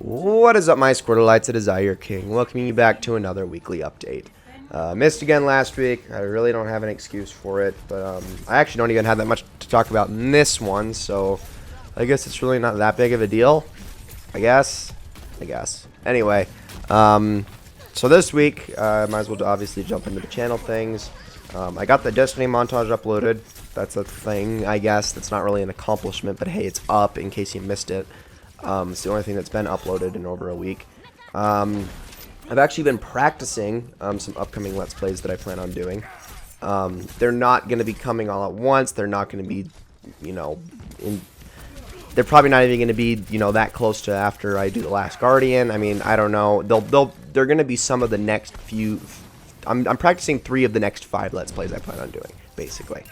What is up, my Squirtleites? It is I, your king, welcoming you back to another weekly update. Missed again last week. I really don't have an excuse for it, but I actually don't even have that much to talk about in this one, so I guess it's really not that big of a deal. I guess. Anyway, so this week, might as well obviously jump into the channel things. I got the Destiny montage uploaded. That's a thing, I guess. That's not really an accomplishment, but hey, it's up in case you missed it. It's the only thing that's been uploaded in over a week. I've actually been practicing some upcoming Let's Plays that I plan on doing. They're not going to be coming all at once. They're not going to be, they're probably not even going to be, that close to after I do The Last Guardian. I mean, I don't know. They're going to be some of the next few. I'm practicing 3 of the next 5 Let's Plays I plan on doing, basically.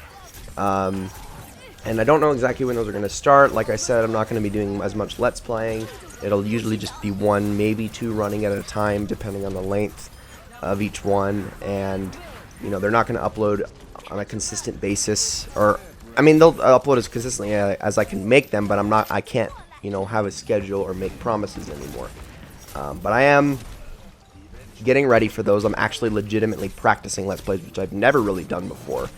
And I don't know exactly when those are going to start. Like I said, I'm not going to be doing as much Let's Playing. It'll usually just be 1, maybe 2 running at a time, depending on the length of each one. And, they're not going to upload on a consistent basis. Or, I mean, they'll upload as consistently as I can make them, but I can't, have a schedule or make promises anymore. But I am getting ready for those. I'm actually legitimately practicing Let's Plays, which I've never really done before.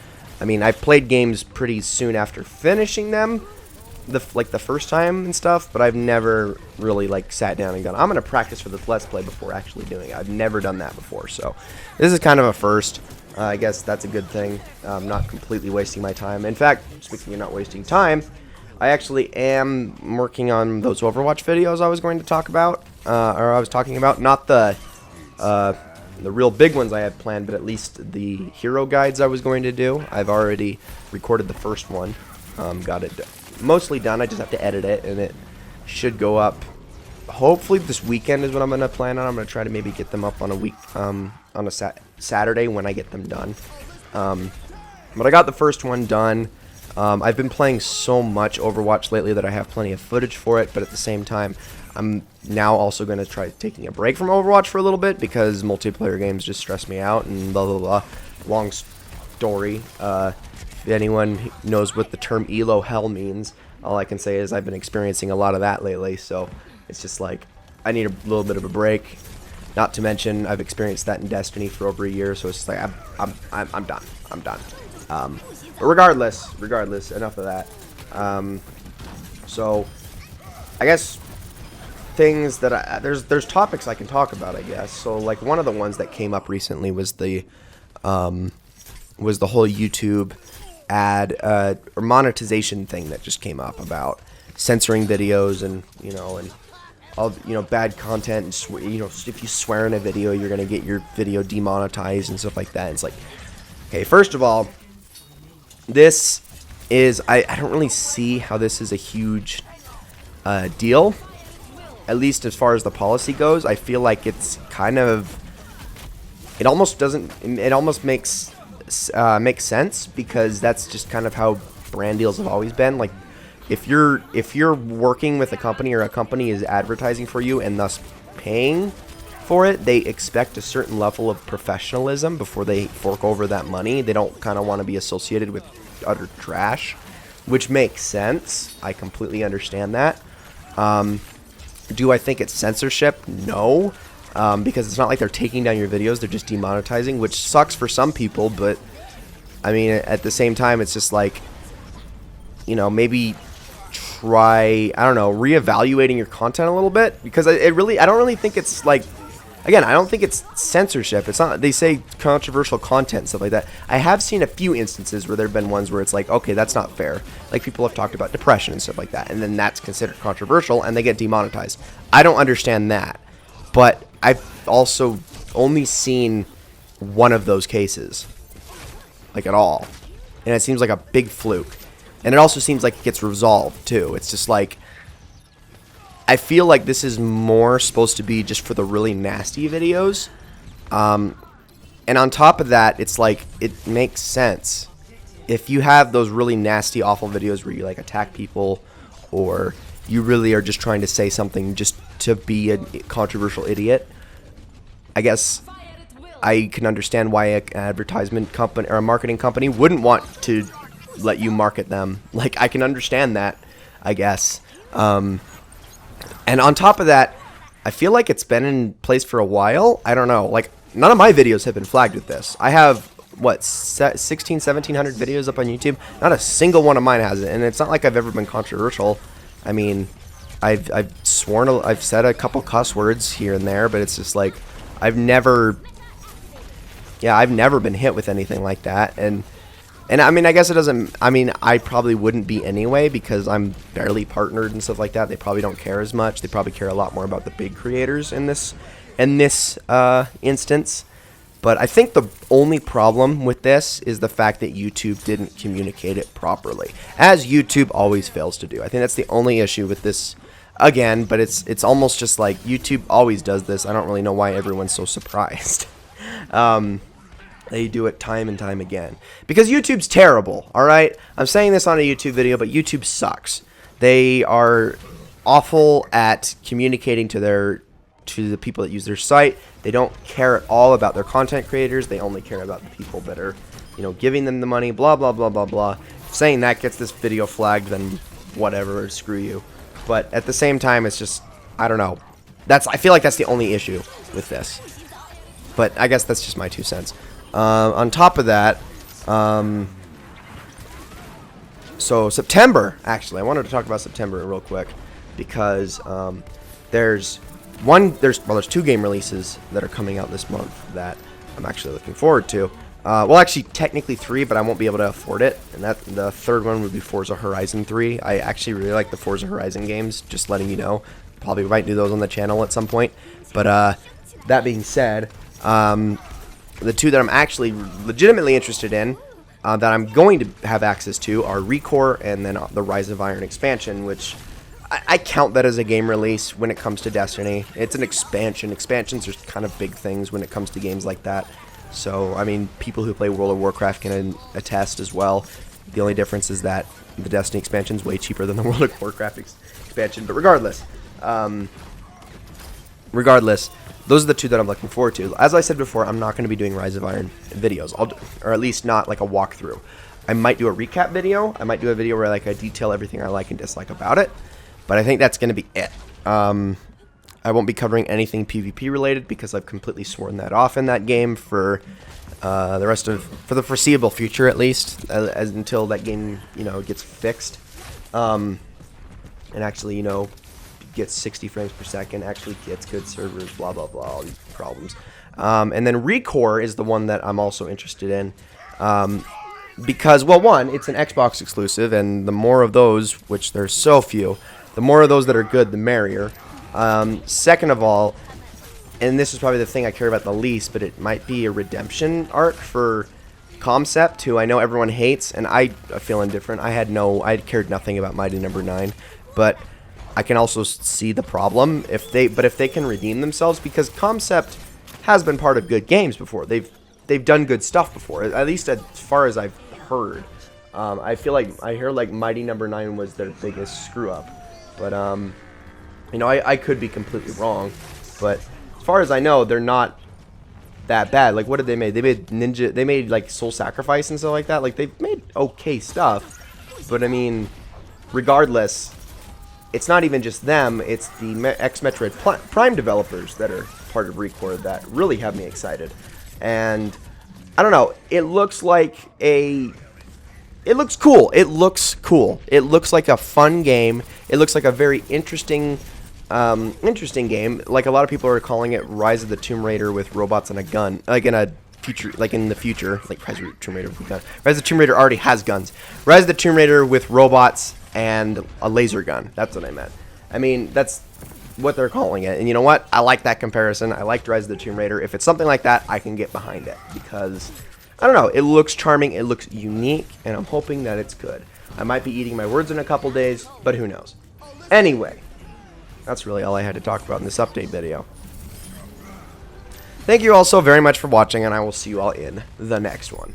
I mean, I played games pretty soon after finishing them, the first time and stuff, but I've never really, sat down and gone, I'm going to practice for this Let's Play before actually doing it. I've never done that before, so this is kind of a first. I guess that's a good thing. I'm not completely wasting my time. In fact, speaking of not wasting time, I actually am working on those Overwatch videos I was going to talk about, or I was talking about, not the real big ones I had planned, but at least the hero guides I was going to do. I've already recorded the first one. Got it mostly done. I just have to edit it, and it should go up. Hopefully this weekend is what I'm going to plan on. I'm going to try to maybe get them up on a Saturday when I get them done. But I got the first one done. I've been playing so much Overwatch lately that I have plenty of footage for it, but at the same time, I'm now also going to try taking a break from Overwatch for a little bit because multiplayer games just stress me out and blah, blah, blah. Long story. If anyone knows what the term ELO hell means, all I can say is I've been experiencing a lot of that lately, so it's just like I need a little bit of a break. Not to mention I've experienced that in Destiny for over a year, so it's just like I'm done. But regardless, enough of that. So I guess things that there's topics I can talk about, I guess. So one of the ones that came up recently was the whole YouTube ad or monetization thing that just came up about censoring videos and all bad content and if you swear in a video you're gonna get your video demonetized and stuff like that. It's like, okay, first of all, this is I don't really see how this is a huge deal. At least as far as the policy goes, I feel like it's kind of, it almost makes sense because that's just kind of how brand deals have always been. Like, if you're working with a company or a company is advertising for you and thus paying for it, they expect a certain level of professionalism before they fork over that money. They don't kind of want to be associated with utter trash, which makes sense. I completely understand that. Do I think it's censorship? No, because it's not like they're taking down your videos, they're just demonetizing, which sucks for some people, but I mean, at the same time, it's just like, maybe try, I don't know, reevaluating your content a little bit, because I don't really think it's again, I don't think it's censorship. It's not, they say controversial content and stuff like that. I have seen a few instances where there have been ones where it's like, okay, that's not fair. Like, people have talked about depression and stuff like that, and then that's considered controversial, and they get demonetized. I don't understand that. But I've also only seen one of those cases, at all. And it seems like a big fluke. And it also seems like it gets resolved, too. It's just like, I feel like this is more supposed to be just for the really nasty videos. And on top of that, it's like, it makes sense. If you have those really nasty, awful videos where you attack people, or you really are just trying to say something just to be a controversial idiot, I guess I can understand why an advertisement company or a marketing company wouldn't want to let you market them. I can understand that, I guess. And on top of that, I feel like it's been in place for a while. I don't know. Like, none of my videos have been flagged with this. I have, what, 1700 videos up on YouTube? Not a single one of mine has it. And it's not like I've ever been controversial. I mean, I've sworn, I've said a couple cuss words here and there, but it's just like, I've never been hit with anything like that. And I mean, I guess it doesn't, I mean, I probably wouldn't be anyway because I'm barely partnered and stuff like that. They probably don't care as much. They probably care a lot more about the big creators in this instance. But I think the only problem with this is the fact that YouTube didn't communicate it properly, as YouTube always fails to do. I think that's the only issue with this, again, but it's almost just like YouTube always does this. I don't really know why everyone's so surprised. They do it time and time again. Because YouTube's terrible, alright? I'm saying this on a YouTube video, but YouTube sucks. They are awful at communicating to the people that use their site. They don't care at all about their content creators. They only care about the people that are, you know, giving them the money, blah, blah, blah, blah, blah. If saying that gets this video flagged, then whatever, screw you. But at the same time, it's just, I don't know. I feel like that's the only issue with this. But I guess that's just my 2 cents. On top of that, so September, actually, I wanted to talk about September real quick because there's 2 game releases that are coming out this month that I'm actually looking forward to. Well, actually, technically 3, but I won't be able to afford it. And the third one would be Forza Horizon 3. I actually really like the Forza Horizon games, just letting you know. Probably might do those on the channel at some point. But that being said, the 2 that I'm actually legitimately interested in, that I'm going to have access to, are Recore and then the Rise of Iron expansion, which I count that as a game release when it comes to Destiny. It's an expansion. Expansions are kind of big things when it comes to games like that. So, I mean, people who play World of Warcraft can attest as well. The only difference is that the Destiny expansion is way cheaper than the World of Warcraft expansion. But regardless, those are the 2 that I'm looking forward to. As I said before, I'm not going to be doing Rise of Iron videos, or at least not like a walkthrough. I might do a recap video. I might do a video where I detail everything I like and dislike about it. But I think that's going to be it. I won't be covering anything PvP related because I've completely sworn that off in that game for for the foreseeable future, at least, until that game, you know, gets fixed, and actually, you know, gets 60 frames per second, actually gets good servers, blah blah blah, all these problems. And then Recore is the one that I'm also interested in, because, well, one, it's an Xbox exclusive, and the more of those, which there's so few, the more of those that are good, the merrier. Second of all, and this is probably the thing I care about the least, but it might be a redemption arc for Concept, who I know everyone hates, and I feel indifferent. I cared nothing about Mighty Number 9, but I can also see the problem if they can redeem themselves, because Concept has been part of good games before. They've done good stuff before, at least as far as I've heard. I feel like I hear like Mighty Number 9 was their biggest screw up, but you know, I could be completely wrong, but as far as I know, they're not that bad. Like, what did they make? They made like Soul Sacrifice and stuff like that. Like, they've made okay stuff, but I mean, regardless, it's not even just them. It's the ex-Metroid Prime developers that are part of Recore that really have me excited. And I don't know. It looks cool. It looks cool. It looks like a fun game. It looks like a very interesting game. Like, a lot of people are calling it Rise of the Tomb Raider with robots and a gun. Like in the future, like Rise of the Tomb Raider with a gun. Rise of the Tomb Raider already has guns. Rise of the Tomb Raider with robots and a laser gun. That's what I meant. I mean, that's what they're calling it. And you know what? I like that comparison. I liked Rise of the Tomb Raider. If it's something like that, I can get behind it, because I don't know, it looks charming, it looks unique, and I'm hoping that it's good. I might be eating my words in a couple days, but who knows. Anyway, that's really all I had to talk about in this update video. Thank you all so very much for watching, and I will see you all in the next one.